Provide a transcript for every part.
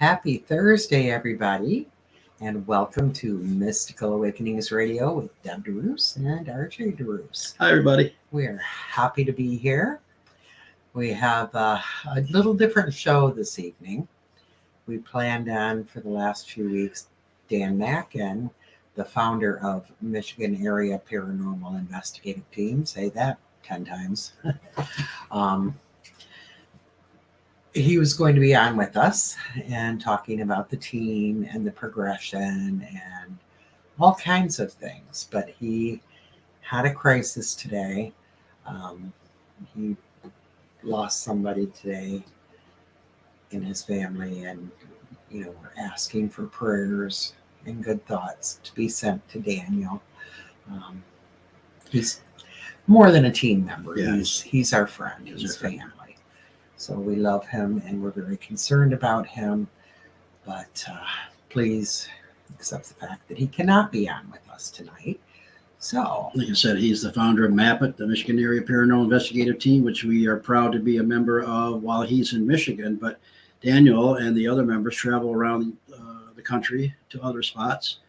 Happy Thursday, everybody, and welcome to Mystical Awakenings Radio with Deb DeRoos and RJ DeRoos. Hi, everybody. We're happy to be here. We have a little different show this evening. We planned on for the last few weeks Dan Mackin, the founder of Michigan Area Paranormal Investigative Team, say that 10 times. He was going to be on with us and talking about the team and the progression and all kinds of things. But he had a crisis today. He lost somebody today in his family, and we're asking for prayers and good thoughts to be sent to Daniel. He's more than a team member. Yeah. He's our friend. He's family. So we love him and we're very concerned about him, but please accept the fact that he cannot be on with us tonight. So, like I said, he's the founder of MAPIT, the Michigan Area Paranormal Investigative Team, which we are proud to be a member of while he's in Michigan. But Daniel and the other members travel around the country to other spots,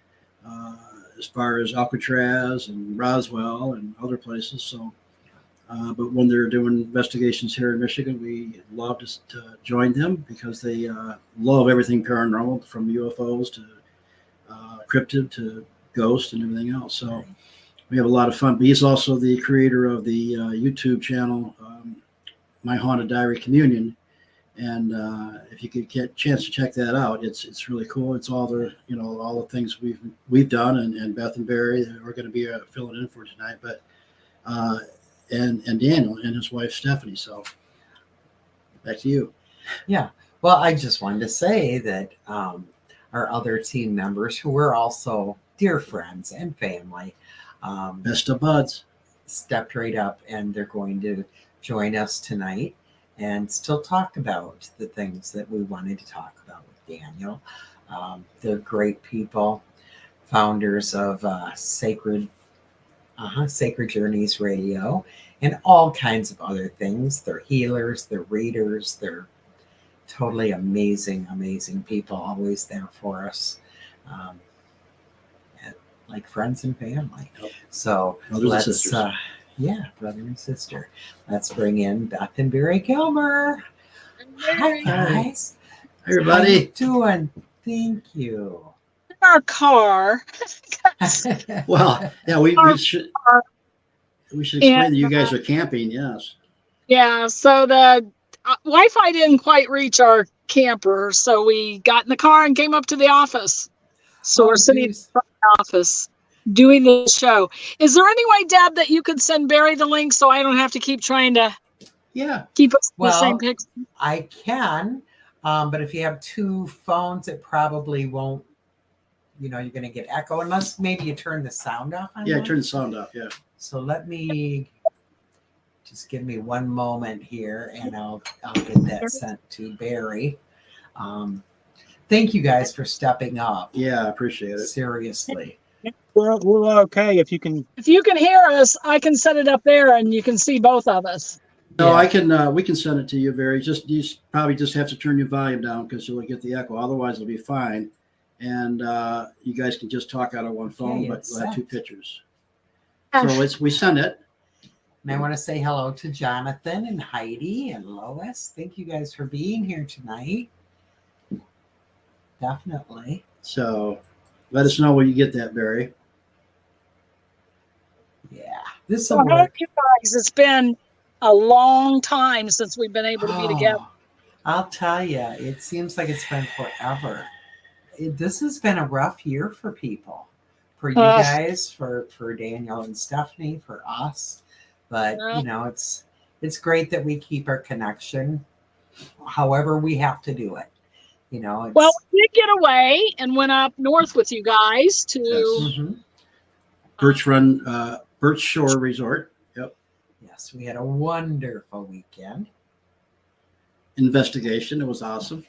as far as Alcatraz and Roswell and other places. So. But when they're doing investigations here in Michigan, we love to join them because they love everything paranormal, from UFOs to cryptid to ghosts and everything else. So we have a lot of fun. But he's also the creator of the YouTube channel, My Haunted Diary Communion. And if you could get a chance to check that out, it's really cool. It's all the things we've done, and Beth and Barry are going to be filling in for tonight. But and Daniel and his wife Stephanie. So back to you. Yeah. Well, I just wanted to say that our other team members, who were also dear friends and family, Best of buds, stepped right up, and they're going to join us tonight and still talk about the things that we wanted to talk about with Daniel. They're great people, founders of Sacred Journeys Radio, and all kinds of other things. They're healers, they're readers, they're totally amazing people, always there for us, like friends and family. Yep. So let's, brother and sister. Let's bring in Beth and Barry Gilmer. Hi, guys. Hi, everybody. How you doing? Thank you. Our car. Well, yeah, we should explain that you guys are camping. Yes. Yeah. So the Wi-Fi didn't quite reach our camper, so we got in the car and came up to the office. So we're sitting in the office doing the show. Is there any way, Deb, that you could send Barry the link so I don't have to keep trying to keep us the same picture? I can, but if you have two phones, it probably won't. You're going to get echo unless maybe you turn the sound off. Turn the sound off. Yeah. So just give me one moment here, and I'll get that sent to Barry. Thank you guys for stepping up. Yeah, I appreciate it. Seriously. We're okay. If you can hear us, I can set it up there, and you can see both of us. No, I can. We can send it to you, Barry. You probably just have to turn your volume down because you'll get the echo. Otherwise, it'll be fine. And you guys can just talk out of one phone, but we'll have two pictures. So we send it. And I want to say hello to Jonathan and Heidi and Lois. Thank you guys for being here tonight. Definitely. So let us know when you get that, Barry. Yeah. This will work. You guys, it's been a long time since we've been able to be together. I'll tell you, it seems like it's been forever. This has been a rough year for people, for you guys, for Daniel and Stephanie, for us. But it's great that we keep our connection, however we have to do it. Well, we did get away and went up north with you guys to Birch Shore Resort. Yep. Yes, we had a wonderful weekend. Investigation. It was awesome.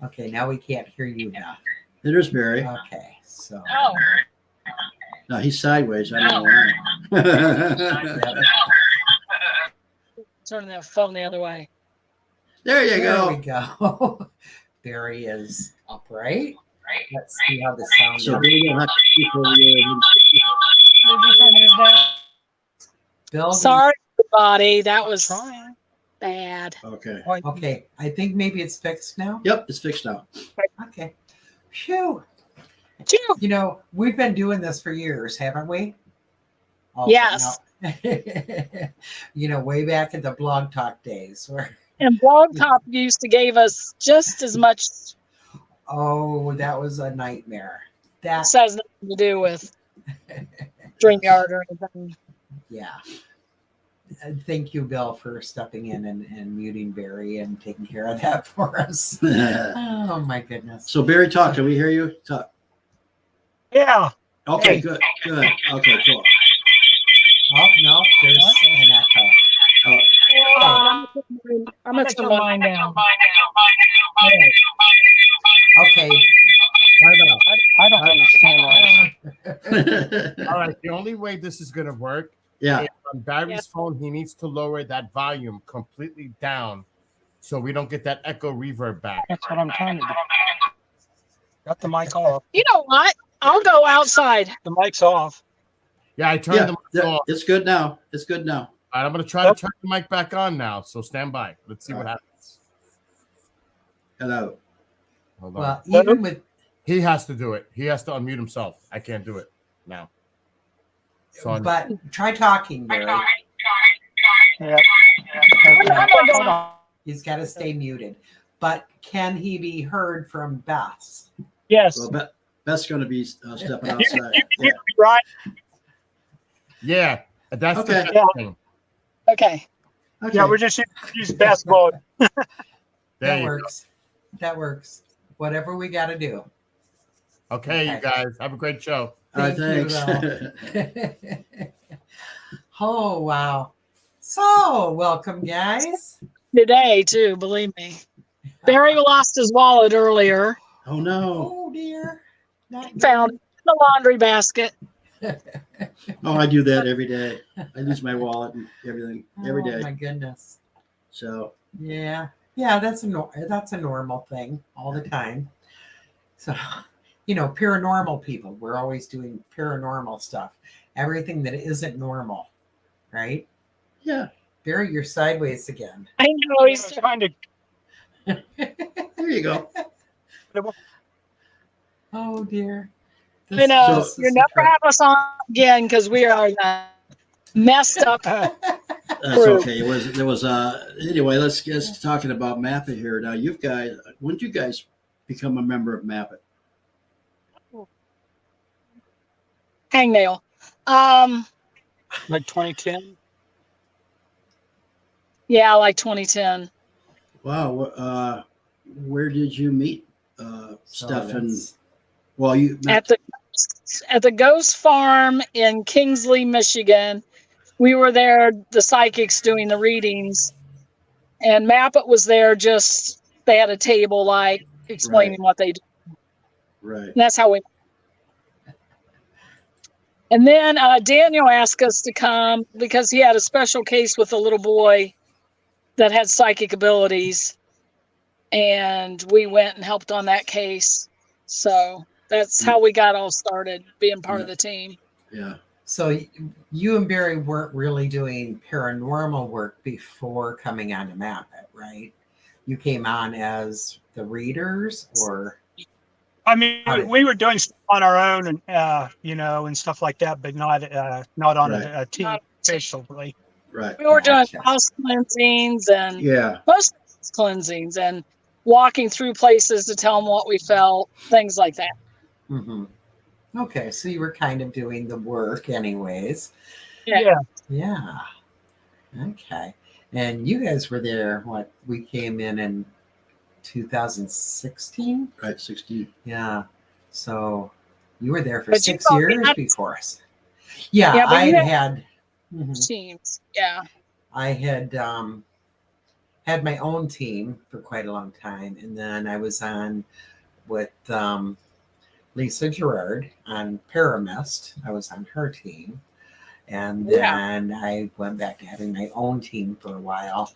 Okay, now we can't hear you now. There's Barry. Okay, so. Oh. No, he's sideways. I don't know why. Turning that phone the other way. There you go. There we go. Barry is upright. Let's see how the sound So is. Bill, you'll have to speak over Bill, Sorry, everybody. That was trying. bad. Okay. okay, I think maybe it's fixed now. Yep, it's fixed now. Okay. Phew. Phew. You know, we've been doing this for years, haven't we? Oh, Yes. no. You know, way back in the Blog Talk days where, And Blog Top used to gave us just as much. oh, that was a nightmare. That, This has nothing to do with StreamYard or anything. yeah. Thank you, Bill, for stepping in and muting Barry and taking care of that for us. Oh, my goodness. So Barry, talk. Can we hear you? Talk. Yeah. Okay, Hey. good. Good. Okay, cool. Oh, no, there's an echo. I'm going to turn mine down. Okay. I don't understand why. All right. The only way this is going to work Yeah. is on Barry's phone, he needs to lower that volume completely down so we don't get that echo reverb back. That's what I'm trying to do. Got the mic off. You know what? I'll go outside. The mic's off. Yeah, I turned Yeah. the mic yeah, off. it's good now. It's good now. All right, I'm going to try to turn the mic back on now. So stand by. Let's see what happens. Hello. Hold on. Well, even with, He has to do it. He has to unmute himself. I can't do it now. So but try talking, Barry. Yeah. Okay. Hold on. He's got to stay muted. But can he be heard from Beth's? Yes. Well, Beth's going to be stepping outside. Yeah. Right. yeah, that's Okay. the thing. Okay. Okay. Yeah, we're just use best mode. There That you go. works. That works. Whatever we got to do. Okay, you guys have a great show. All right, Thank thanks. you, Oh, wow. So, welcome, guys. Today, too, believe me. Barry lost his wallet earlier. Oh, no. Oh, dear. Not Found it in the laundry basket. Oh, I do that every day. I lose my wallet and everything every Oh, day. my goodness. So, Yeah. Yeah, that's a normal thing all the time. So, you know, paranormal people, we're always doing paranormal stuff. Everything that isn't normal, right? yeah. Barry, you're sideways again. I know he's trying to. There you go. Oh, dear. You know, So- you never have us on again because we are messed up. That's True. okay. There was anyway, let's get talking about Mappa here. Now when did you guys become a member of Mappa? Hangnail. Like 2010. Yeah, like 2010. Wow. Where did you meet Stefan? that's- Well, you met, At the Ghost Farm in Kingsley, Michigan. We were there, the psychics doing the readings, and Mappet was there. Just they had a table, like explaining what they do. right. And that's how we. And then Daniel asked us to come because he had a special case with a little boy that had psychic abilities, and we went and helped on that case. So that's how we got all started being part of the team. Yeah. So you and Barry weren't really doing paranormal work before coming on to Map It, right? You came on as the readers, or I mean, How did- we were doing stuff on our own, and and stuff like that, but not on Right. a team officially. Right. We were doing Gotcha. house cleansings and Yeah. most cleansings and walking through places to tell them what we felt, things like that. Mhm. Okay, so you were kind of doing the work anyways. Yeah. Yeah. Okay. And you guys were there, we came in 2016? Right. 16. Yeah. So you were there for But you 6 thought years that- before us. Yeah, Yeah, but I you had Teams. Yeah. I had had my own team for quite a long time, and then I was on with Lisa Gerard on Paramist. I was on her team, and Yeah. then I went back to having my own team for a while.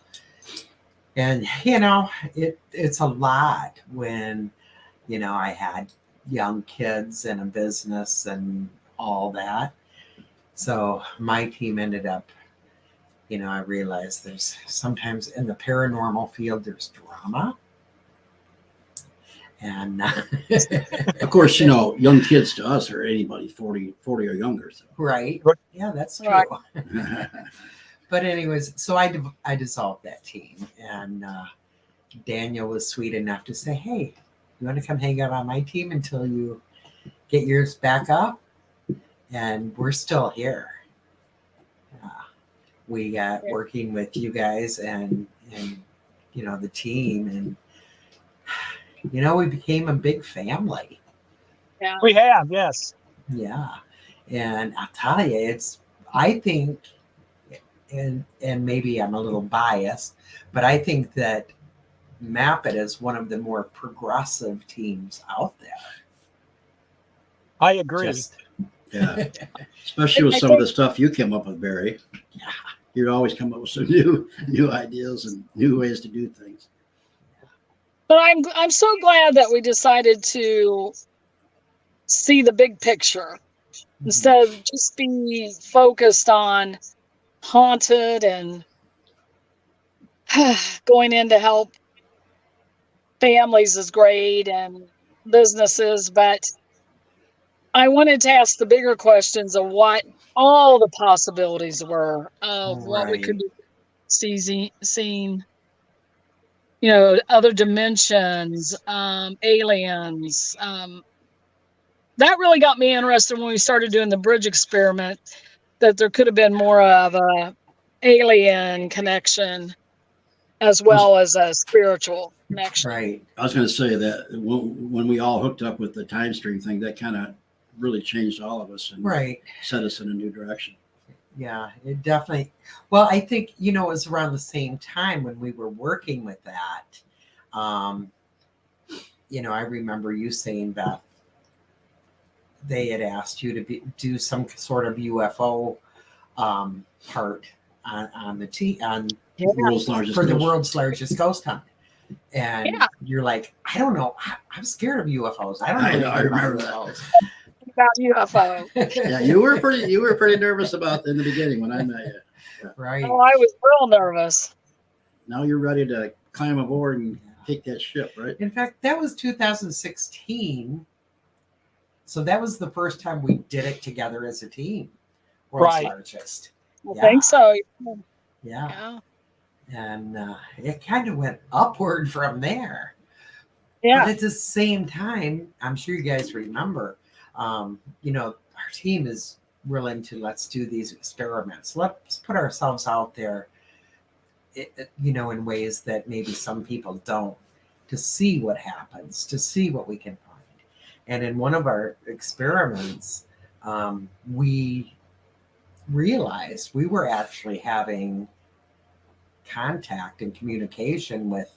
And it's a lot when I had young kids and a business and all that. So my team ended up, I realized there's sometimes in the paranormal field there's drama. And Of course, young kids to us are anybody 40 or younger. So. right. Yeah, that's true. Right. But anyways, so I dissolved that team, and Daniel was sweet enough to say, "Hey, you want to come hang out on my team until you get yours back up?" And we're still here. We got working with you guys and the team, and we became a big family. Yeah. We have, yes. Yeah, and I'll tell you, I think, and maybe I'm a little biased, but I think that Mappit is one of the more progressive teams out there. I agree. Yeah, especially with some of the stuff you came up with, Barry. Yeah. You always come up with some new ideas and new ways to do things. But I'm so glad that we decided to see the big picture instead of just being focused on haunted and going in to help families is great and businesses, but I wanted to ask the bigger questions of what all the possibilities were of what we could do, seeing, other dimensions, aliens. That really got me interested when we started doing the bridge experiment, that there could have been more of a alien connection as well as a spiritual connection. Right. I was going to say that when we all hooked up with the time stream thing, that kind of really changed all of us and set us in a new direction. Yeah, it definitely. Well, I think, it was around the same time when we were working with that. I remember you saying, Beth, they had asked you to do some sort of UFO part on the World's largest for the ghost. world's largest ghost hunt. And you're like, I don't know. I'm scared of UFOs. I don't know. I remember that. About UFO. Yeah, you were pretty nervous about in the beginning when I met you. Yeah. Right. Oh, I was real nervous. Now you're ready to climb aboard and take that ship, right? In fact, that was 2016. So that was the first time we did it together as a team. World's largest. I think so. Yeah. And it kind of went upward from there. Yeah. But at the same time, I'm sure you guys remember, our team is willing to let's do these experiments. Let's put ourselves out there, in ways that maybe some people don't, to see what happens, to see what we can find. And in one of our experiments, we realized we were actually having contact and communication with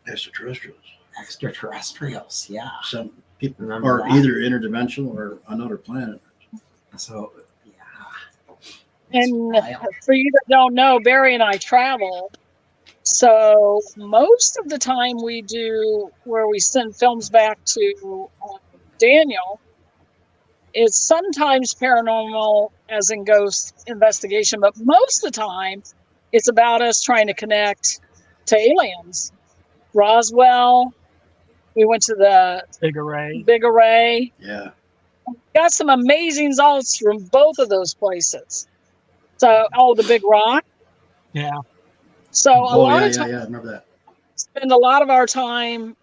extraterrestrials. Yeah. Some people Remember are that? either interdimensional or another planet. So, And for you that don't know, Barry and I travel. So most of the time we do where we send films back to Daniel, it's sometimes paranormal, as in ghost investigation, but most of the time it's about us trying to connect to aliens. Roswell, we went to the Big Array. Yeah. Got some amazing results from both of those places. So, the Big Rock. Yeah. So a lot of times, I remember that. spend a lot of our time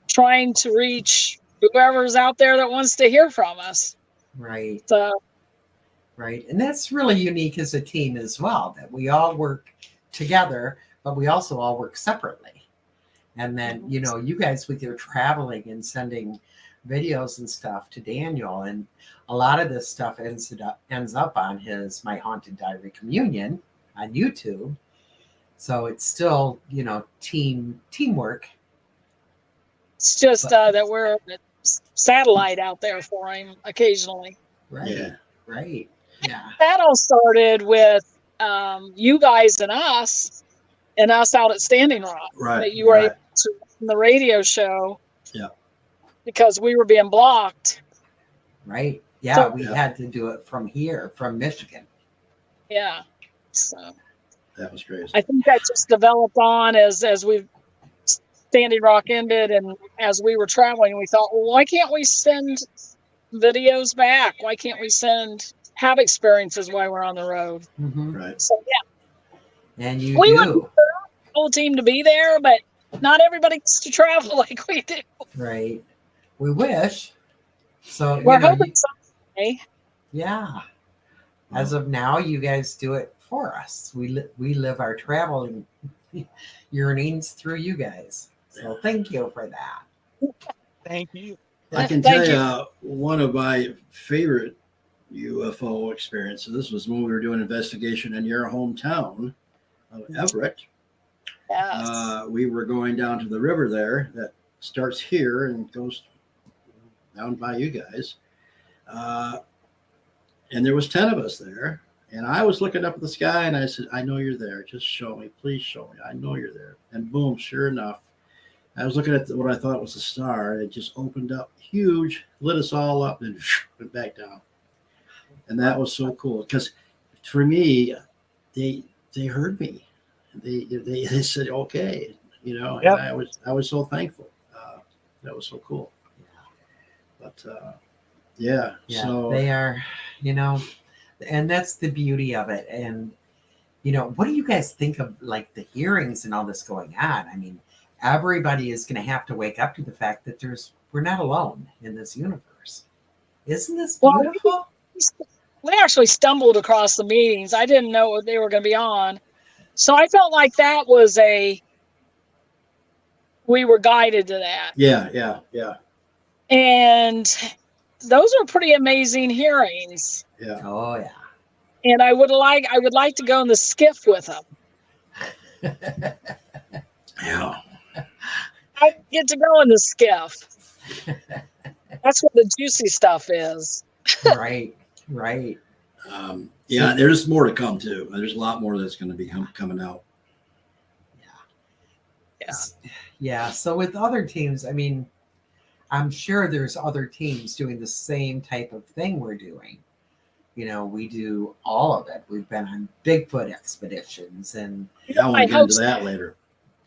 trying to reach whoever's out there that wants to hear from us. Right. So, right. And that's really unique as a team as well, that we all work together, but we also all work separately. And then, you guys with your traveling and sending videos and stuff to Daniel, and a lot of this stuff ends up on his My Haunted Diary Communion on YouTube. So it's still, teamwork. it's just that we're a satellite out there for him occasionally. Right. Yeah. Right. Yeah. That all started with you guys and us and us out at Standing Rock. Right. That you were right. able to on the radio show. Yeah. Because we were being blocked. Right. Yeah, So- we had to do it from here, from Michigan. Yeah. So That was crazy. I think that just developed on as we Standing Rock ended, and as we were traveling, we thought, well, why can't we send videos back? Why can't we have experiences while we're on the road? Mm-hmm. Right. So yeah, And you we want do. the whole team to be there, but not everybody gets to travel like we do. Right. We wish. So, We're you know, hoping someday. yeah. As of now, you guys do it for us. We live our traveling yearnings through you guys. So thank you for that. Thank you. I can Thank tell you one of my favorite UFO experiences. This was when we were doing investigation in your hometown of Everett. Yes. We were going down to the river there that starts here and goes down by you guys. And there was 10 of us there. And I was looking up at the sky and I said, I know you're there. Just show me. Please show me. I know you're there. And boom, sure enough, I was looking at what I thought was a star. It just opened up huge, lit us all up, and went back down. And that was so cool because for me, they heard me. They said okay, you know, Yep. and I was so thankful. That was so cool. But yeah, Yeah, so they are, you know, and that's the beauty of it. And, you know, what do you guys think of like the hearings and all this going on? I mean, everybody is going to have to wake up to the fact that we're not alone in this universe. Isn't this Well, beautiful? we actually stumbled across the meetings. I didn't know what they were going to be on. So I felt like that was we were guided to that. yeah. And those are pretty amazing hearings. Yeah. Oh yeah. And I would like to go in the skiff with them. Yeah. I get to go in the skiff. That's where the juicy stuff is. Right. Yeah, there's more to come too. There's a lot more that's going to be coming out. Yeah. So with other teams, I mean, I'm sure there's other teams doing the same type of thing we're doing. You know, we do all of it. We've been on Bigfoot expeditions and Yeah, I want to get into that later.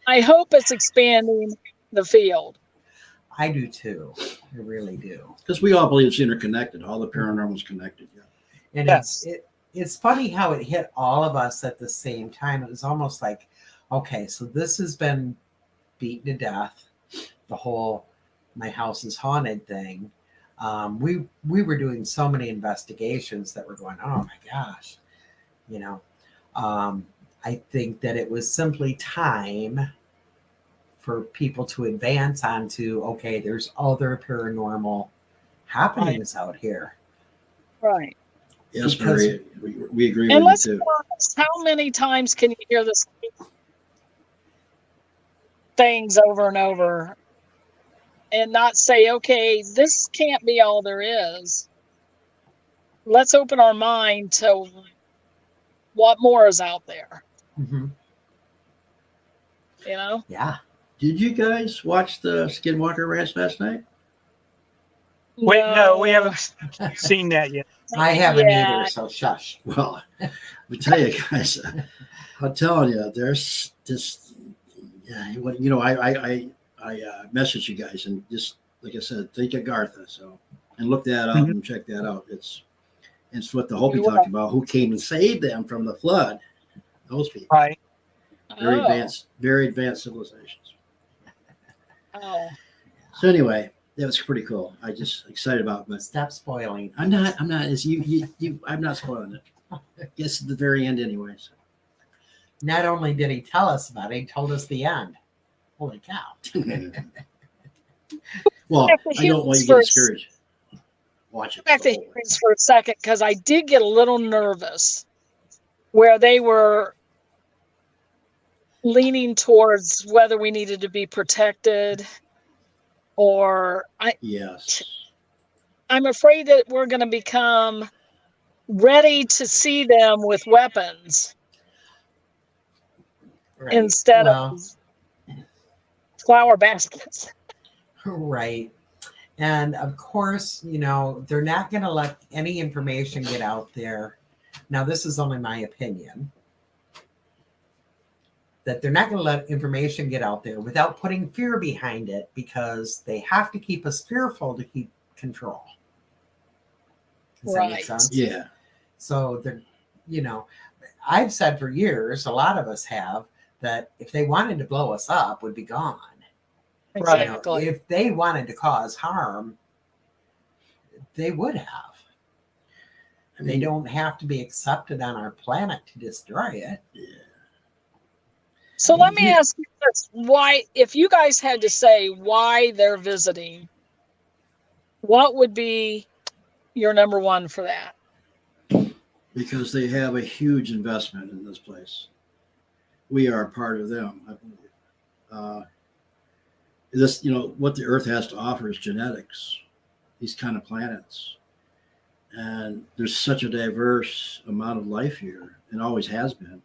I hope it's expanding the field. I do too. I really do. Because we all believe it's interconnected. All the paranormal is connected. Yeah. And Yes. it's funny how it hit all of us at the same time. It was almost like, okay, so this has been beaten to death. The whole my house is haunted thing. We were doing so many investigations that were going, oh my gosh, you know. I think that it was simply time for people to advance onto, okay, there's other paranormal happenings out here. Right. Yes, Because- Marie, we agree And with let's you be too. honest, how many times can you hear the same things over and over and not say, okay, this can't be all there is. Let's open our mind to what more is out there, Mm-hmm. you know? Yeah. Did you guys watch the Skinwalker Ranch last night? Wait, no, we haven't seen that yet. I haven't Yeah. either, so shush. Well, let me tell you guys, I'm telling you, there's this. Yeah, you know, I messaged you guys and just like I said, think of Gartha. So and look that up Mhm. and check that out. It's what the Hopi You talked will. about. Who came and saved them from the flood? Those people, Right. very Oh. advanced civilizations. Oh. So anyway, that was pretty cool. I just excited about it. But Stop spoiling. I'm not. It's you. I'm not spoiling it. Guess at the very end, anyways. Not only did he tell us about it, he told us the end. Holy cow. Well, Back to I don't want you to humans get first. discouraged. Watch it. Back to hearings for a second, because I did get a little nervous where they were leaning towards whether we needed to be protected or Yes. I'm afraid that we're going to become ready to see them with weapons. Right. instead Well, of flower baskets. right. And of course, they're not going to let any information get out there. Now, this is only my opinion, that they're not going to let information get out there without putting fear behind it, because they have to keep us fearful to keep control. Does that make Right. sense? Yeah. So I've said for years, a lot of us have, that if they wanted to blow us up, would be gone. Right. Exactly. If they wanted to cause harm, they would have. I They mean, don't have to be accepted on our planet to destroy it. So let me ask you this: why, if you guys had to say why they're visiting, what would be your number one for that? because they have a huge investment in this place. We are a part of them, I believe. This, what the Earth has to offer is genetics, these kind of planets. And there's such a diverse amount of life here, and always has been,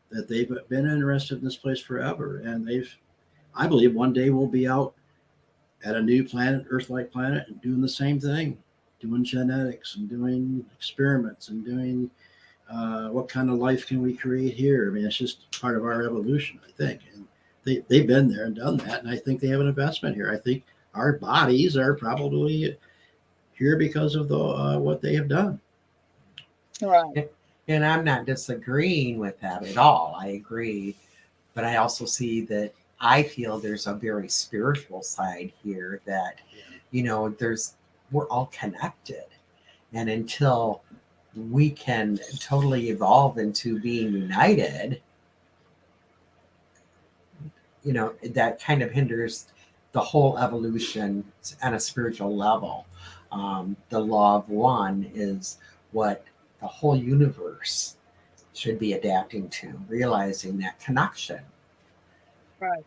that they've been interested in this place forever. And I believe one day we'll be out at a new planet, Earth-like planet, and doing the same thing, doing genetics and doing experiments and doing what kind of life can we create here. I mean, it's just part of our evolution, I think. And they've been there and done that, and I think they have an investment here. I think our bodies are probably here because of what they have done. Right. And I'm not disagreeing with that at all. I agree. But I also see that I feel there's a very spiritual side here that, we're all connected. And until we can totally evolve into being united, that kind of hinders the whole evolution on a spiritual level. The law of one is what the whole universe should be adapting to, realizing that connection. Right.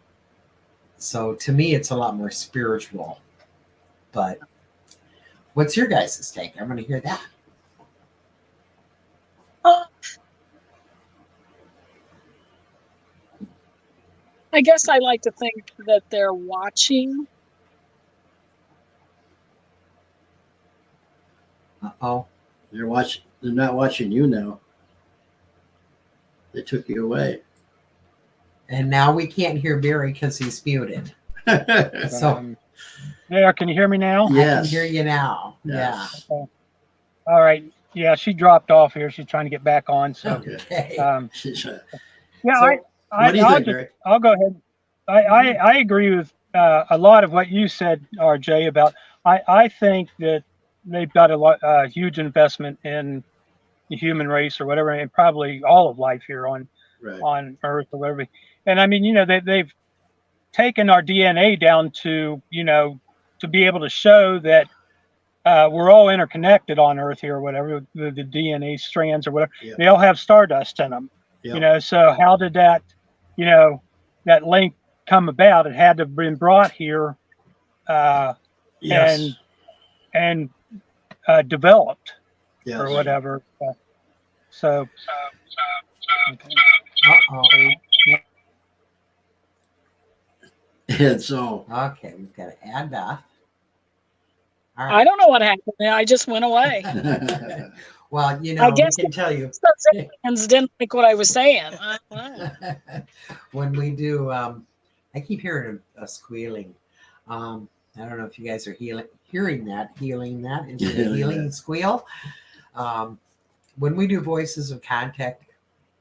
So to me, it's a lot more spiritual. But what's your guys' take? I'm going to hear that. I guess I like to think that they're watching. Uh-oh. They're not watching you now. They took you away. And now we can't hear Barry because he's muted. So Yeah, can you hear me now? Yes. I can hear you now. Yes. Yeah. All right. Yeah, she dropped off here. She's trying to get back on. So, Okay. yeah, So, what do you think, Barry? I'll go ahead. I agree with a lot of what you said, RJ, about I think that they've got a huge investment in the human race or whatever, and probably all of life here on Earth or whatever. And I mean, they've taken our DNA down to, to be able to show that we're all interconnected on Earth here or whatever, the DNA strands or whatever. Yeah. They all have stardust in them. Yeah. So how did that, that link come about? It had to have been brought here Yes. and developed Yes. or whatever. So okay. uh-oh. And so Okay, we've got to add Beth. All I don't know what happened. I just went away. Well, I guess we can tell you. those aliens didn't like what I was saying. I don't know. When we do, I keep hearing a squealing. I don't know if you guys are hearing that into the healing squeal. When we do voices of contact,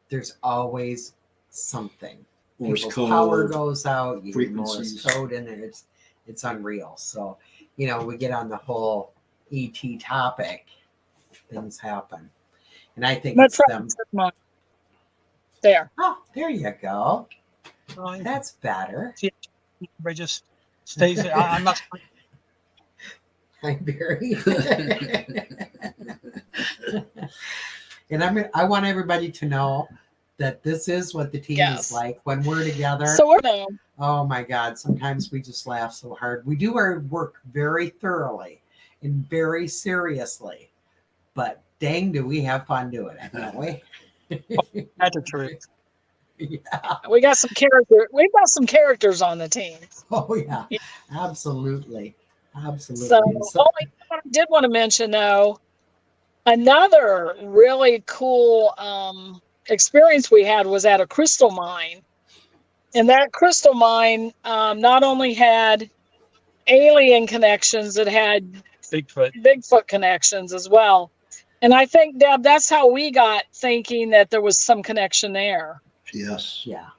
there's always something. Morse People's code, power goes out, you get Morse frequencies. code in there. It's unreal. So, we get on the whole ET topic, things happen. And I think it's them. There. Oh, there you go. That's better. Everybody just stays. I'm not. Hi, Barry. And I want everybody to know that this is what the team is like when we're together. So we're Oh my God, sometimes we just laugh so hard. We do our work very thoroughly and very seriously, but dang, do we have fun doing it, don't we? That's the truth. Yeah. We got some character. We've got some characters on the team. Oh yeah. Absolutely. So, Absolutely. I did want to mention though, another really cool experience we had was at a crystal mine, and that crystal mine not only had alien connections, it had Bigfoot connections as well. And I think, Deb, that's how we got thinking that there was some connection there. Yes. Yeah.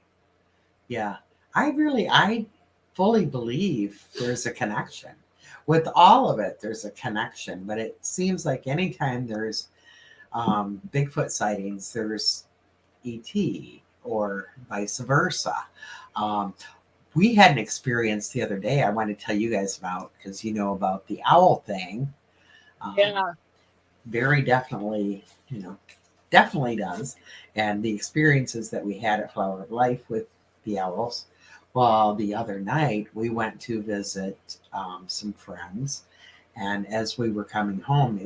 Yeah. I fully believe there's a connection. With all of it, there's a connection, but it seems like anytime there's Bigfoot sightings, there's ET or vice versa. Um, we had an experience the other day I want to tell you guys about because you know about the owl thing. Yeah. Very definitely, definitely does. And the experiences that we had at Flower of Life with the owls. Well, the other night we went to visit some friends. And as we were coming home,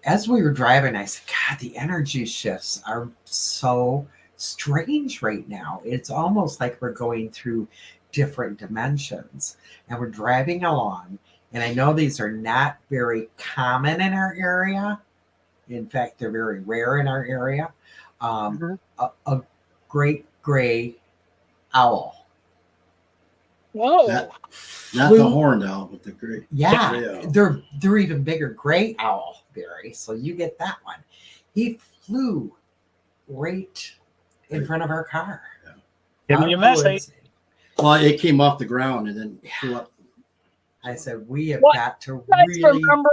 as we were driving, I said, God, the energy shifts are so strange right now. It's almost like we're going through different dimensions. And we're driving along. And I know these are not very common in our area. In fact, they're very rare in our area. A great gray owl. Whoa. Not the horned owl, but the gray. Yeah, gray owl. they're even bigger. Gray owl, Barry. So you get that one. He flew right in front of our car. Give me a message. Well, it came off the ground and then flew up. I said, we have What- got to You guys really. remember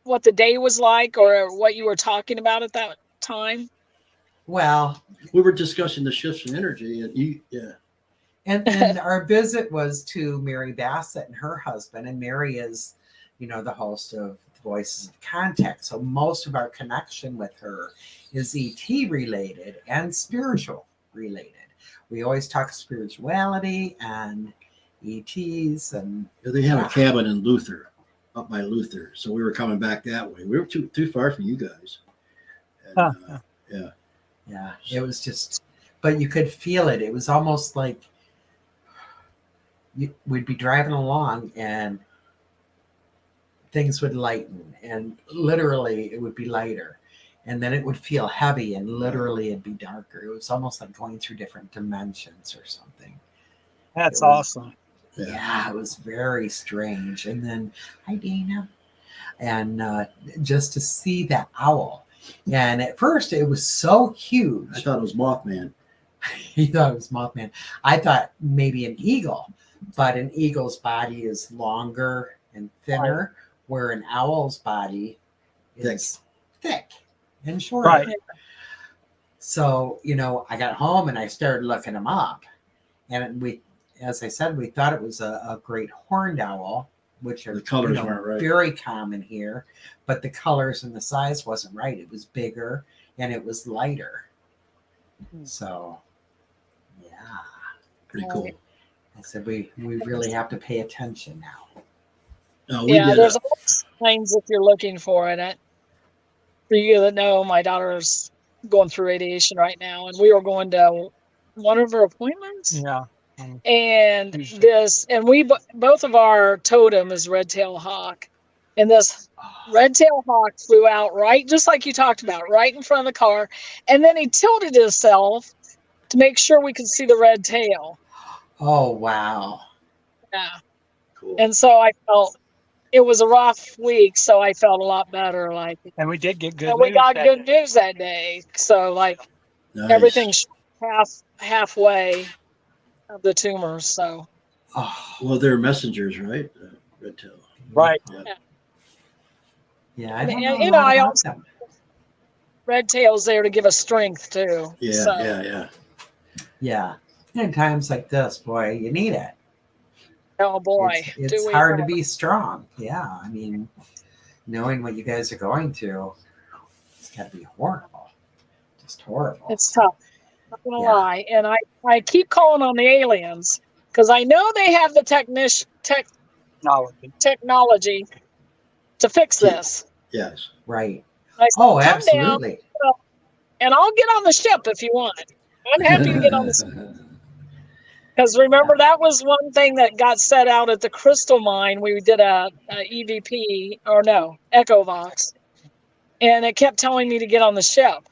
what the day was like or what you were talking about at that time? Well, We were discussing the shifts in energy, and and our visit was to Mary Bassett and her husband. And Mary is, the host of the Voices of Contact. So most of our connection with her is ET related and spiritual related. We always talk spirituality and ETs and they have a cabin in Luther, up by Luther. So we were coming back that way. We were too far from you guys. And, yeah, it was just, but you could feel it. It was almost like we'd be driving along and things would lighten, and literally it would be lighter, and then it would feel heavy, and literally it'd be darker. It was almost like going through different dimensions or something. That's It was- awesome. Yeah, it was very strange. And then, hi Dana, and just to see that owl. And at first, it was so huge. I thought it was Mothman. He thought it was Mothman. I thought maybe an eagle, but an eagle's body is longer and thinner, where an owl's body is thick and shorter. Right. So, I got home and I started looking them up. And as I said, we thought it was a great horned owl, which are The colors weren't right. very common here, but the colors and the size wasn't right. It was bigger and it was lighter. So, yeah. Pretty cool. I said we really have to pay attention now. Yeah, there's all signs if you're looking for it. For you that know, my daughter's going through radiation right now, and we were going to one of her appointments. Yeah. And both of our totem is red-tailed hawk, and this red-tailed hawk flew out right, just like you talked about, right in front of the car, and then he tilted himself to make sure we could see the red tail. Oh wow! Yeah. Cool. And so I felt it was a rough week, so I felt a lot better. And we did get good. And we got good news that day. So Nice. everything's halfway of the tumors. So Well, they're messengers, right? Red tail. Right. Yeah, I don't And, know. I also red tail's there to give us strength too. Yeah, So, Yeah. In times like this, boy, you need it. Oh boy, It's hard to be strong. Yeah, I mean, knowing what you guys are going through, it's got to be horrible. Just horrible. It's tough. Not gonna lie, and I keep calling on the aliens because I know they have the technology to fix this. Yes. Right. I said, Oh, "Come down, absolutely. and I'll get on the ship if you want." I'm happy to get on this because remember that was one thing that got set out at the Crystal Mine. We did a EVP or no Echovox, and it kept telling me to get on the ship.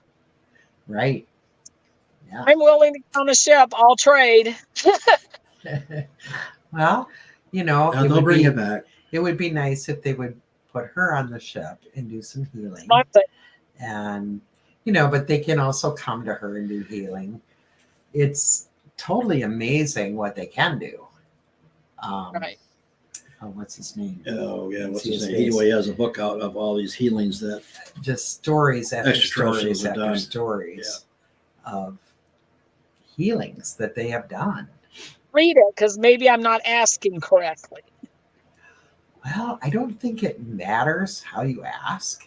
Right. Yeah. I'm willing to get on the ship. I'll trade. Well, you know, Now they'll bring it back. It would be nice if they would put her on the ship and do some healing. My thing. And, you know, but they can also come to her and do healing. It's totally amazing what they can do. Right. Oh, what's his name? Oh yeah, what's his His name? face. He has a book out of all these healings that Just stories after Extraterrestrials stories have after done. stories of healings that they have done. Read it because maybe I'm not asking correctly. Well, I don't think it matters how you ask.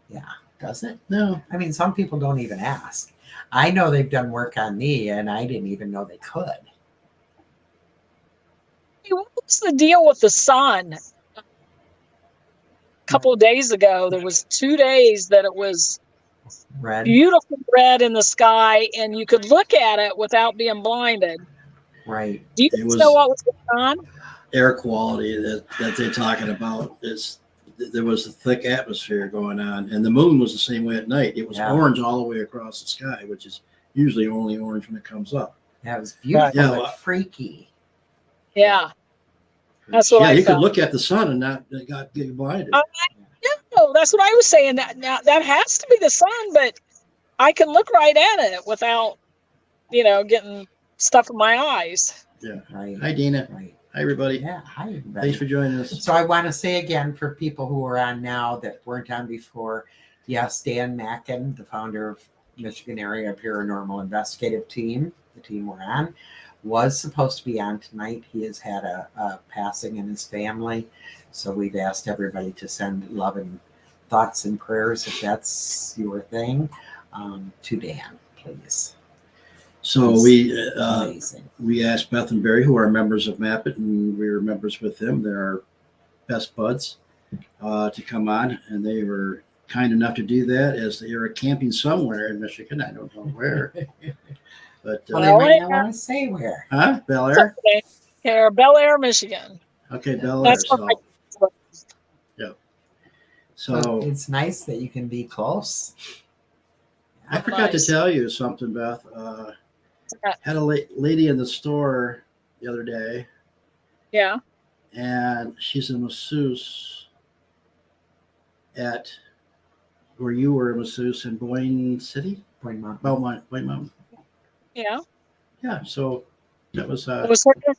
Yeah, does it? no. I mean, some people don't even ask. I know they've done work on me, and I didn't even know they could. Hey, what was the deal with the sun? A couple of days ago, there was 2 days that it was Red, beautiful red in the sky, and you could look at it without being blinded. right? Do you It guys was- know what was going on? Air quality that they're talking about is there was a thick atmosphere going on, and the moon was the same way at night. It was Yeah. orange all the way across the sky, which is usually only orange when it comes up. Yeah, it was beautiful, Yeah, but well- freaky. Yeah, that's what Yeah, I you could felt. look at the sun and not get blinded. No, that's what I was saying. That has to be the sun, but I can look right at it without, getting stuff in my eyes. Right. Hi, Dina. Right. Hi, everybody. Yeah. Hi, everybody. Thanks for joining us. So I want to say again for people who are on now that weren't on before, yes, Dan Mackin, the founder of Michigan Area Paranormal Investigative Team, the team we're on, was supposed to be on tonight. He has had a passing in his family. So we've asked everybody to send love and thoughts and prayers, if that's your thing, to Dan, please. So Amazing. we asked Beth and Barry, who are members of Mappit, and we were members with them. They're our best buds, to come on, and they were kind enough to do that as they are camping somewhere in Michigan. I don't know where, but Well, they might not want to say where. Bel Air. Okay. Here, Bel Air, Michigan. Okay, Bel Air. That's what So it's nice that you can be close. I forgot to Nice. tell you something, Beth. Had a lady in the store the other day, Yeah. and she's a masseuse at where you were a masseuse in Boyne City, Point Mountain. Belmont, Boyne Mountain. Yeah. Yeah, so that was It was her.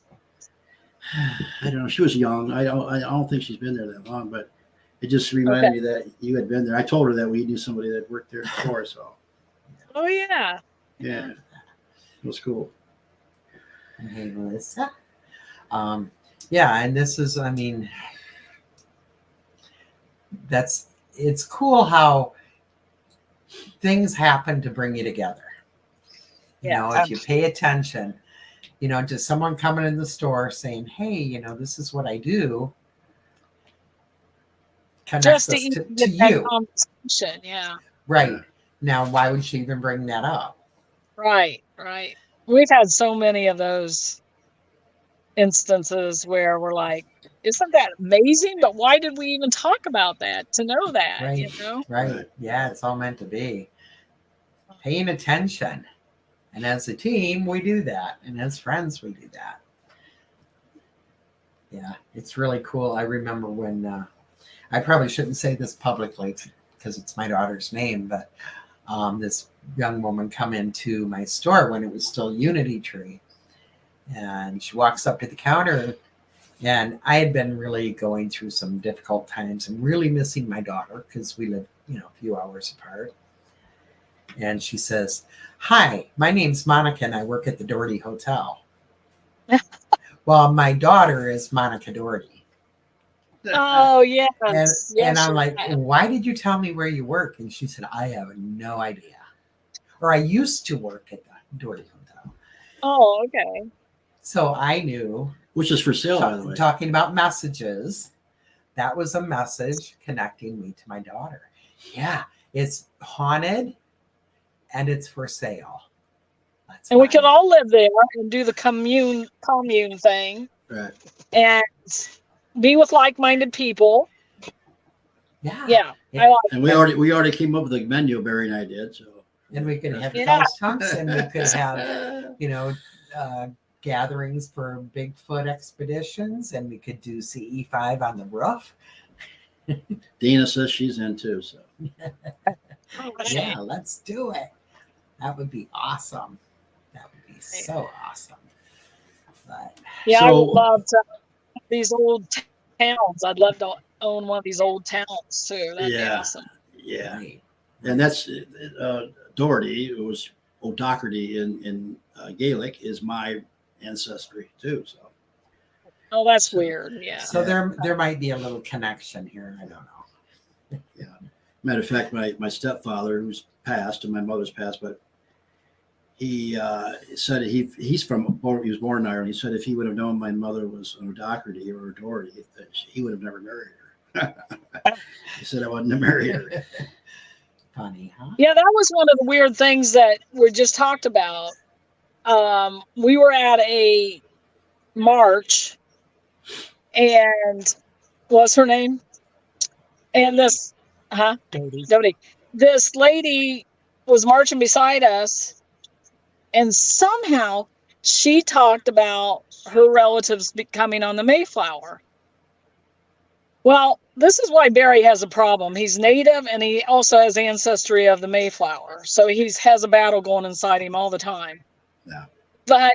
I don't know. She was young. I don't think she's been there that long, but it just reminded me that you had been there. I told her that we knew somebody that worked there before, so Oh yeah. yeah, it was cool. And hey, Melissa. Yeah, and this is, I mean, it's cool how things happen to bring you together. You Yeah, know, if you pay attention, just someone coming in the store saying, hey, this is what I do. Connects Just to us even to get that you. conversation. Yeah. Right. Yeah. Now, why would she even bring that up? Right. Right. We've had so many of those instances where we're like, isn't that amazing? But why did we even talk about that to know that? Right. Right. Right. Yeah, it's all meant to be. Paying attention. And as a team, we do that. And as friends, we do that. Yeah, it's really cool. I remember when, I probably shouldn't say this publicly because it's my daughter's name, but this young woman come into my store when it was still Unity Tree. And she walks up to the counter, and I had been really going through some difficult times and really missing my daughter because we live, a few hours apart. And she says, hi, my name's Monica and I work at the Doherty Hotel. Well, my daughter is Monica Doherty. Oh yes. And I'm you're like, right. why did you tell me where you work? And she said, I have no idea. Or I used to work at the Doherty Hotel. Oh, okay. So I knew, Which is for sale, by the way. talking about messages, that was a message connecting me to my daughter. Yeah, it's haunted and it's for sale. Let's And we buy could it. all live there and do the commune thing Right. and be with like-minded people. Yeah. Yeah, Yeah. I like And we already came up with a menu, Barry and I did. So And we could have Yeah. ghost hunts, and we could have, gatherings for Bigfoot expeditions, and we could do CE5 on the roof. Dina says she's in too. So Yeah, let's do it. That would be awesome. That would be so awesome. But Yeah, I So- would love to these old towns. I'd love to own one of these old towns too. That'd be Yeah. awesome. yeah, right. and that's Doherty. It was O'Doherty in Gaelic is my ancestry too. So Oh, that's So- weird. Yeah. So Yeah. there might be a little connection here. I don't know. matter of fact, my stepfather, who's passed, and my mother's passed, but he said he was born in Ireland. He said if he would have known my mother was an O'Doherty or a Doherty, that he would have never married her. He said I wouldn't have married her. Funny, huh? Yeah, that was one of the weird things that we just talked about. We were at a march, and what's her name? And this, Jody. This lady was marching beside us, and somehow she talked about her relatives coming on the Mayflower. Well, this is why Barry has a problem. He's native, and he also has ancestry of the Mayflower, so he has a battle going inside him all the time. Yeah. But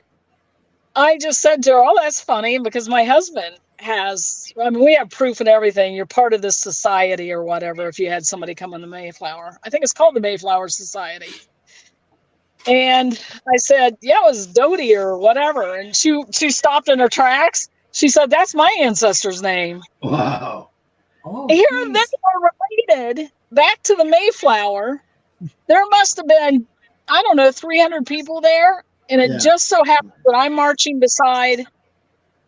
I just said to her, "Oh, that's funny," because my husband has. I mean, we have proof and everything. You're part of this society or whatever. If you had somebody come on the Mayflower, I think it's called the Mayflower Society. And I said, "Yeah, it was Doty or whatever." And she stopped in her tracks. She said, "That's my ancestor's name." Wow. Oh, Here geez. they are related back to the Mayflower. There must have been, I don't know, 300 people there. And it Yeah. just so happens that I'm marching beside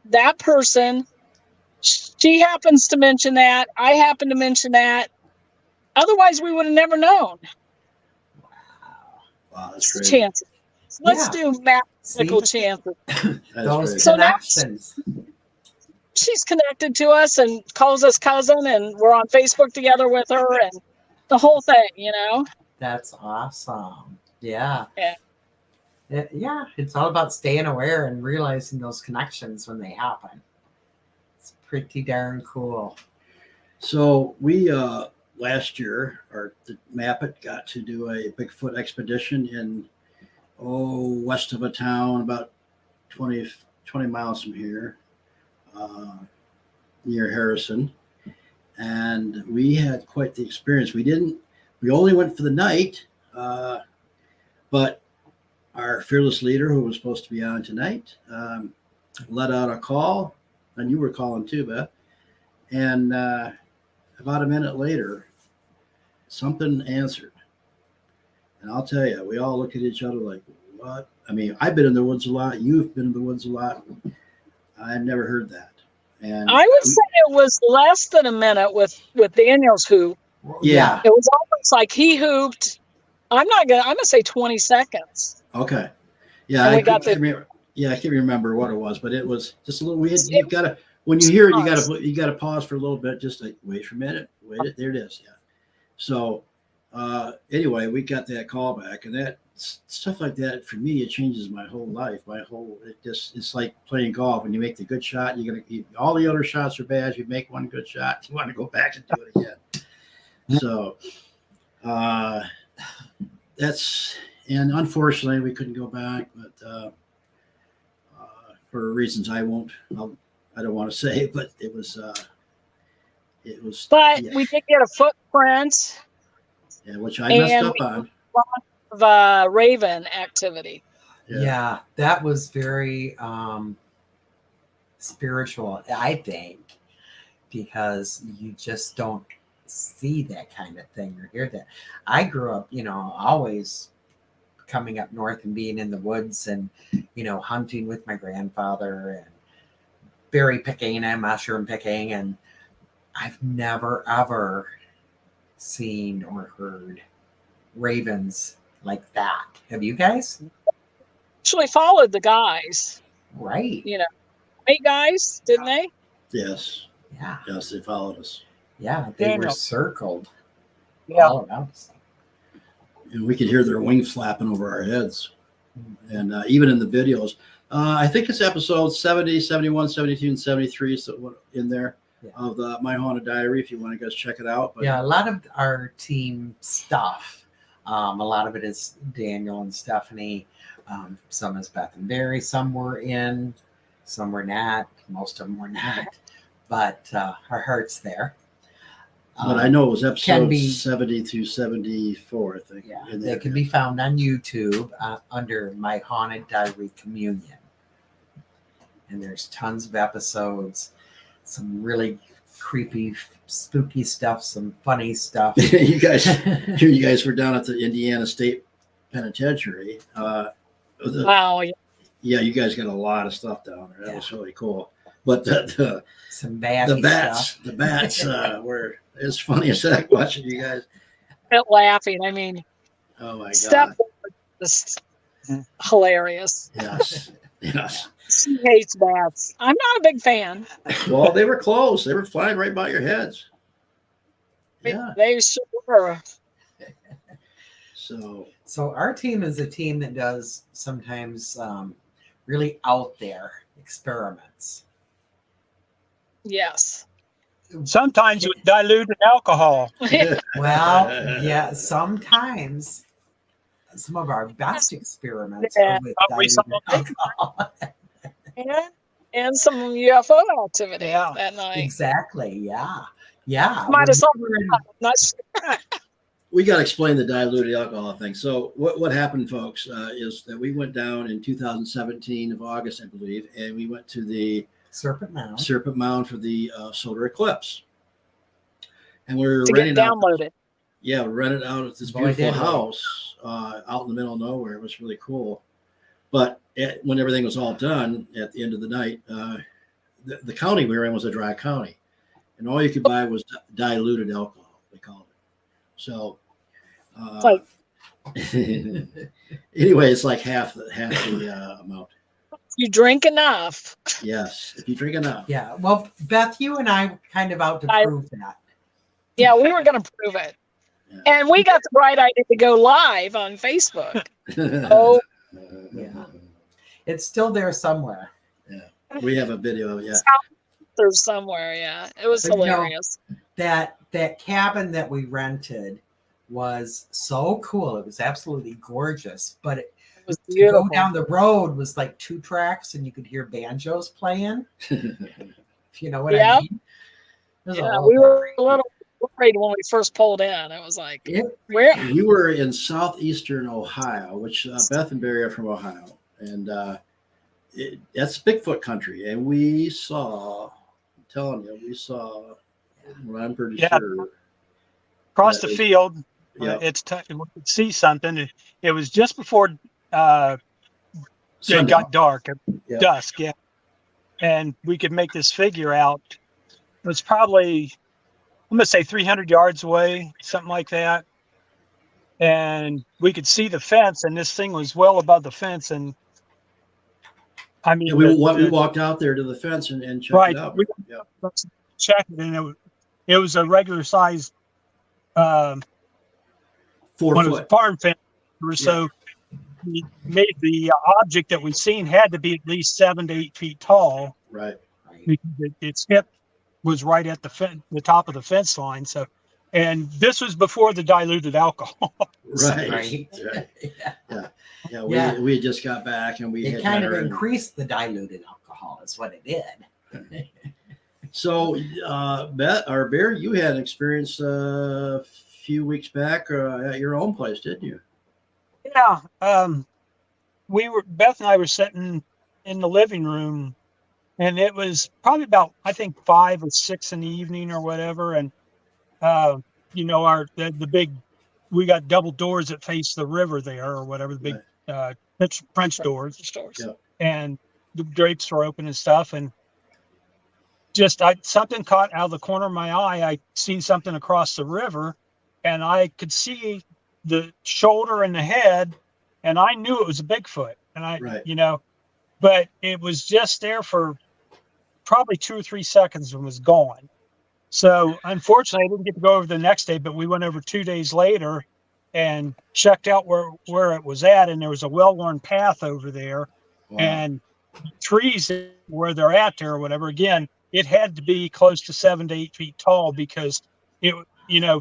that person. She happens to mention that. I happen to mention that. Otherwise, we would have never known. Wow, that's It's crazy. chances. Let's Yeah. do mathematical See? chances. That's Those crazy. So now- connections. She's connected to us and calls us cousin, and we're on Facebook together with her, and the whole thing, you know? That's awesome. Yeah. Yeah. Yeah, it's all about staying aware and realizing those connections when they happen. It's pretty darn cool. So we last year, the Mappet got to do a Bigfoot expedition in west of a town about 20 miles from here, near Harrison, and we had quite the experience. We only went for the night, but our fearless leader, who was supposed to be on tonight, let out a call, and you were calling too, Beth, and about a minute later, something answered. And I'll tell you, we all look at each other like, what? I mean, I've been in the woods a lot. You've been in the woods a lot. I've never heard that. And I would say it was less than a minute with Daniel's hoop. Yeah. It was almost like he hooped. I'm gonna say 20 seconds. Okay. Yeah. And I we got can't remember what it was, but it was just a little weird. You gotta, when you hear it, you gotta pause for a little bit, just like wait for a minute. Wait, there it is. Yeah. So anyway, we got that call back, and that stuff like that for me, it changes my whole life. It's like playing golf. When you make the good shot, all the other shots are bad. You make one good shot, you want to go back and do it again. So and unfortunately we couldn't go back, but for reasons I don't want to say, but it was. But yeah. we did get a footprint. Yeah, which I messed And up on. Of raven activity. Yeah, that was very spiritual, I think, because you just don't see that kind of thing or hear that. I grew up, always coming up north and being in the woods and, hunting with my grandfather and berry picking and mushroom picking. And I've never, ever seen or heard ravens like that. Have you guys? Actually followed the guys. Right. 8 guys, didn't they? Yes. Yeah. Yes, they followed us. Yeah. They were Daniel. circled Yeah. all around us. And we could hear their wings flapping over our heads. And even in the videos, I think it's episode 70, 71, 72, and 73 so in there of the My Haunted Diary, if you want to guys check it out. But, Yeah, a lot of our team stuff. A lot of it is Daniel and Stephanie. Some is Beth and Barry. Some were in, some were not. Most of them were not. But our heart's there. But I know it was episode be- 70 to 74, I think. Yeah, in they there. can be found on YouTube under My Haunted Diary Communion. And there's tons of episodes, some really creepy, spooky stuff, some funny stuff. you guys were down at the Indiana State Penitentiary. Wow. Yeah, you guys got a lot of stuff down there. That was really cool. But the Some batty stuff. the bats were as funny as heck watching you guys. Laughing. I mean, Oh my Steph god! was just hilarious. Yes, yes. She hates bats. I'm not a big fan. Well, they were close. They were flying right by your heads. Yeah. They sure were. So our team is a team that does sometimes really out there experiments. Yes. Sometimes with diluted alcohol. Well, yeah, sometimes some of our best experiments Yeah, are with probably some diluted alcohol. and some UFO activity Yeah. that night. Exactly. Yeah. Yeah. Might have saw We're- not sure. we got to explain the diluted alcohol thing. So what happened, folks, is that we went down in 2017 of August, I believe, and we went to the Serpent Mound for the solar eclipse, and we were to get renting out. downloaded. Yeah, we rented out at this Boy, beautiful did we. house out in the middle of nowhere. It was really cool. But when everything was all done at the end of the night, the county we were in was a dry county, and all you could buy was diluted alcohol. They called it. So, Like- anyway, it's like half the amount. You drink enough. Yes, if you drink enough. Yeah. Well, Beth, you and I kind of out to prove that. Yeah, we were going to prove it. Yeah. And we got the bright idea to go live on Facebook. Oh, Yeah. It's still there somewhere. We have a video. Yeah. there's somewhere. Yeah, it was But, you know, hilarious. That cabin that we rented was so cool. It was absolutely gorgeous. But It was to beautiful. go down the road was like 2 tracks, and you could hear banjos playing. If you know what Yeah. I mean. It was a Yeah, little we were creepy. a little worried when we first pulled in. It was like, It- where? We were in southeastern Ohio, which Beth and Barry are from Ohio, and that's Bigfoot country. And we saw, I'm telling you, well, I'm pretty Yeah. sure. Across Yeah, the field, Yeah, we could see something. It was just before it sundown. got dark, at Yeah. dusk, yeah. And we could make this figure out. It was probably, I'm going to say 300 yards away, something like that. And we could see the fence, and this thing was well above the fence. And I mean, Yeah, we walked out there to the fence and checked Right. it out. We- Yeah. checked it, and it was a regular size 4 one of the foot. farm fence. So we made the object that we seen had to be at least 7 to 8 feet tall Right. because its hip was right at the top of the fence line. So, and this was before the diluted alcohol. Right. Right. Right. Yeah. Yeah. Yeah. We had just got back and we It had kind of dinner and- increased the diluted alcohol, is what it did. So, Beth or Bear, you had an experience a few weeks back at your own place, didn't you? Yeah. Beth and I were sitting in the living room, and it was probably about, I think, 5 or 6 in the evening or whatever. And, the big, we got double doors that face the river there or whatever, the big French doors. Stores. Yeah. And the drapes were open and stuff. And something caught out of the corner of my eye. I seen something across the river, and I could see the shoulder and the head, and I knew it was a Bigfoot. And Right. but it was just there for probably 2 or 3 seconds and was gone. So unfortunately, I didn't get to go over the next day, but we went over 2 days later and checked out where it was at, and there was a well-worn path over there, Wow. and trees where they're at there or whatever. Again, it had to be close to 7 to 8 feet tall because it,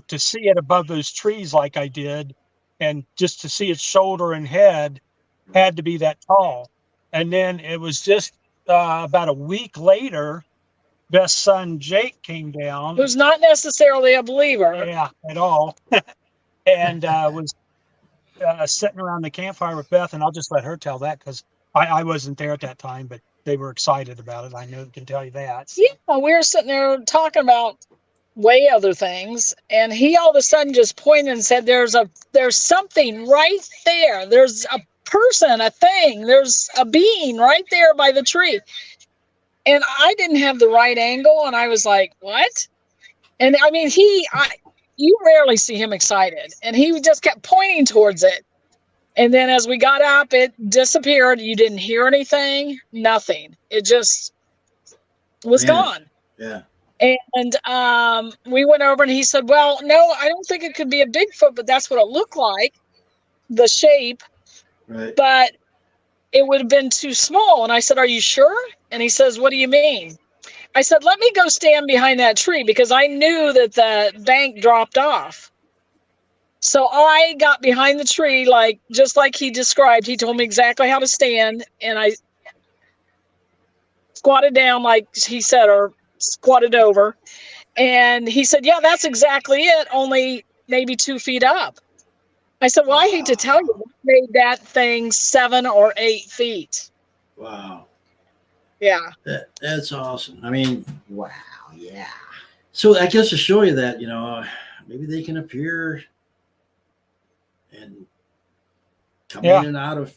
to see it above those trees like I did, and just to see its shoulder and head had to be that tall. And then it was just about a week later, Beth's son Jake came down. Who's not necessarily a believer. Yeah, at all. And was sitting around the campfire with Beth, and I'll just let her tell that because I wasn't there at that time, but they were excited about it. I know can tell you that. So. Yeah, we were sitting there talking about way other things, and he all of a sudden just pointed and said, "There's something right there. There's a person, a thing. There's a being right there by the tree." And I didn't have the right angle, and I was like, "What?" And I mean, you rarely see him excited, and he just kept pointing towards it. And then as we got up, it disappeared. You didn't hear anything, nothing. It just was gone. Yeah. And we went over, and he said, "Well, no, I don't think it could be a Bigfoot, but that's what it looked like, the shape. Right. But it would have been too small." And I said, "Are you sure?" And he says, "What do you mean?" I said, "Let me go stand behind that tree," because I knew that the bank dropped off. So I got behind the tree, just like he described. He told me exactly how to stand, and I squatted down like he said, or squatted over. And he said, "Yeah, that's exactly it, only maybe 2 feet up." I said, "Well, I hate to tell you, we made that thing 7 or 8 feet. Wow. Yeah. That's awesome. I mean, Wow. Yeah. so I guess to show you that, maybe they can appear and come in and out of,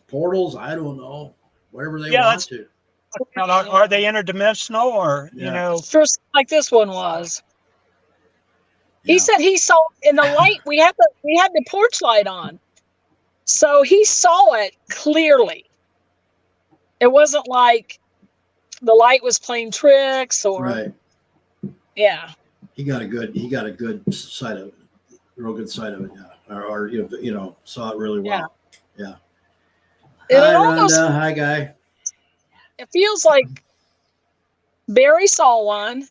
portals. I don't know, wherever they want to. Now, are they interdimensional or, First, like this one was. Yeah. He said he saw in the light. We had the porch light on, so he saw it clearly. It wasn't like the light was playing tricks or Right. Yeah. He got a good sight of it, real good sight of it. Yeah. Or saw it really well. Yeah. Hi, Rhonda. Hi, Guy. It feels like Barry saw one,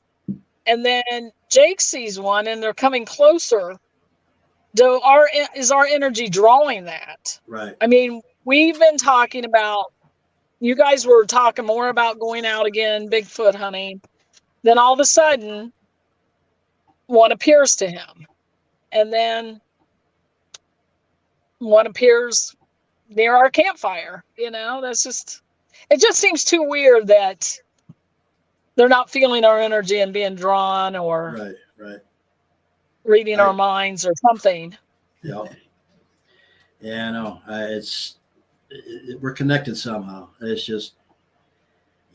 and then Jake sees one, and they're coming closer. Is our energy drawing that? Right. I mean, we've been talking about. You guys were talking more about going out again, Bigfoot hunting. Then all of a sudden, one appears to him, and then one appears near our campfire. It just seems too weird that they're not feeling our energy and being drawn or reading our minds or something. Yeah. Yeah, no, we're connected somehow. It's just,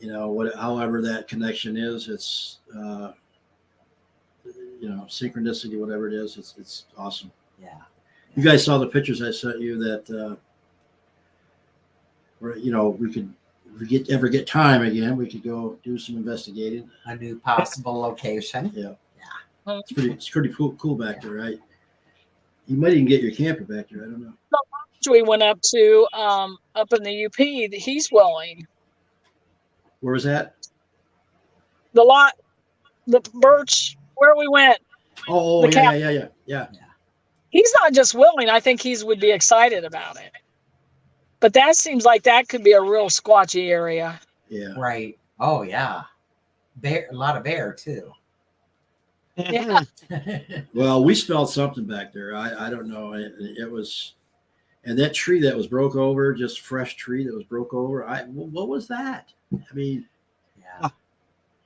however that connection is, it's, synchronicity, whatever it is, it's awesome. Yeah. You guys saw the pictures I sent you that, where, we could, if we ever get time again, we could go do some investigating. A new possible location. Yeah. Yeah. It's pretty cool back there, right? You might even get your camper back there. I don't know. We went up to up in the UP. He's willing. Where was that? The lot, the birch, where we went. Oh, yeah. He's not just willing. I think would be excited about it. But that seems like that could be a real squatchy area. Yeah. Right. Oh, yeah. Bear, a lot of bear too. Yeah. Well, we smelled something back there. I don't know. It was, and that tree that was broke over, just fresh tree that was broke over. What was that? I mean, yeah.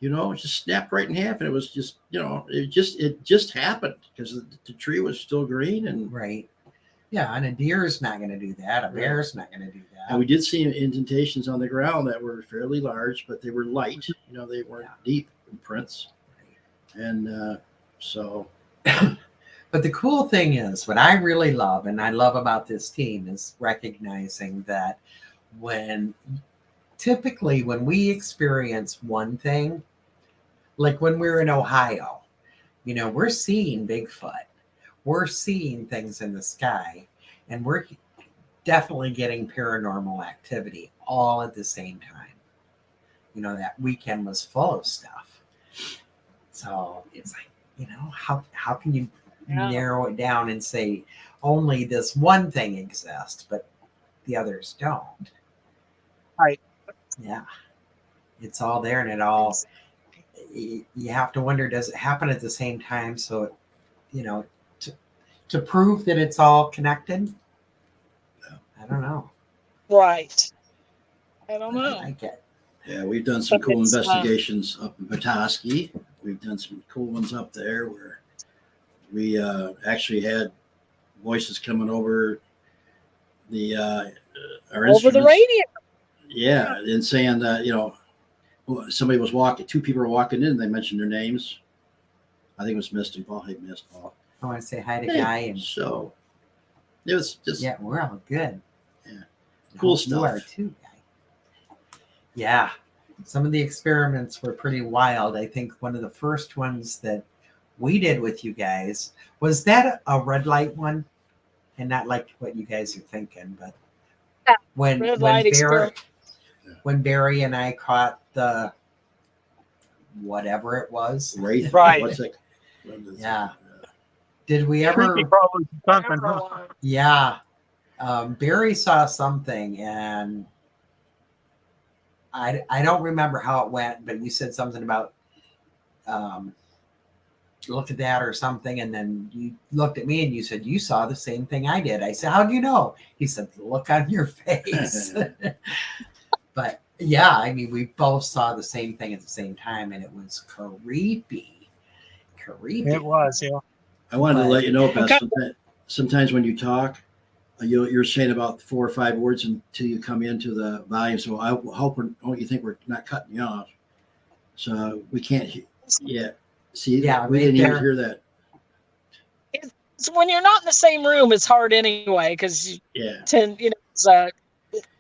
It just snapped right in half, and it was just, it just happened because the tree was still green and right. Yeah, and a deer's not going to do that. A bear's not going to do that. And we did see indentations on the ground that were fairly large, but they were light. They weren't deep prints. And so, But the cool thing is, what I really love, and I love about this team, is recognizing that when typically when we experience one thing, like when we're in Ohio, we're seeing Bigfoot, we're seeing things in the sky, and we're definitely getting paranormal activity all at the same time. That weekend was full of stuff. So it's like, how can you narrow it down and say only this one thing exists, but the others don't? Right. Yeah. It's all there, and it all, you have to wonder, does it happen at the same time? So, to prove that it's all connected, I don't know. Right. I don't But I know. like it. Yeah, we've done some But cool it's, investigations up in Petoskey. We've done some cool ones up there where we actually had voices coming over our over the instruments. radio. Yeah, and saying that somebody was walking, two people were walking in. They mentioned their names. I think it was Mist and Paul. Hey, Mist, Paul. I want to say hi to Guy, and So it was just we're all good. Yeah. I Cool hope you stuff. are too, Guy. Yeah, some of the experiments were pretty wild. I think one of the first ones that we did with you guys, was that a red light one? And not like what you guys are thinking, but Yeah, when red light experiment. when Barry and I caught the whatever it was. Wraith. Right. What's that? Yeah. Did we ever? Creepy probably something. Huh? Yeah. Barry saw something, and I don't remember how it went, but you said something about look at that or something, and then you looked at me and you said you saw the same thing I did. I said, how do you know? He said, the look on your face. But yeah, I mean, we both saw the same thing at the same time, and it was creepy. It was, yeah. I wanted to let you know, Beth. Okay. Sometimes when you talk, you're saying about 4 or 5 words until you come into the volume. So I hope don't you think we're not cutting you off. So we can't hear. Yeah. See, Yeah, we right didn't even there. hear that. So when you're not in the same room, it's hard anyway because you Yeah. tend, it's a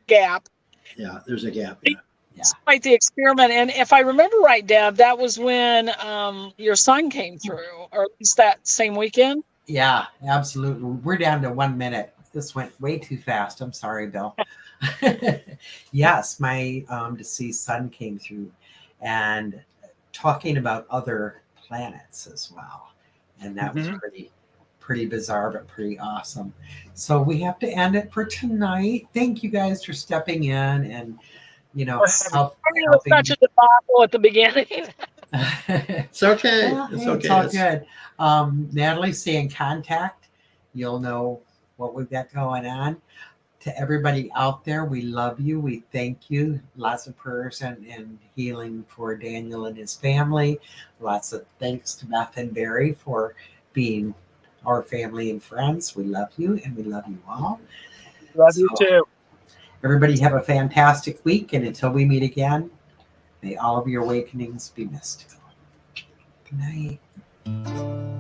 gap. Yeah. There's a gap. Yeah. It's quite the experiment. And if I remember right, Deb, that was when your son came through, or at least that same weekend. Yeah, absolutely. We're down to 1 minute. This went way too fast. I'm sorry, Bill. Yes, my deceased son came through and talking about other planets as well. And that was pretty bizarre, but pretty awesome. So we have to end it for tonight. Thank you guys for stepping in and, It was such a debacle at the beginning. It's okay. Yeah, It's hey, okay. It's all good. Natalie, stay in contact. You'll know what we've got going on. To everybody out there, we love you. We thank you. Lots of prayers and healing for Daniel and his family. Lots of thanks to Beth and Barry for being our family and friends. We love you, and we love you all. Love you too. Everybody have a fantastic week, and until we meet again, may all of your awakenings be mystical. Good night.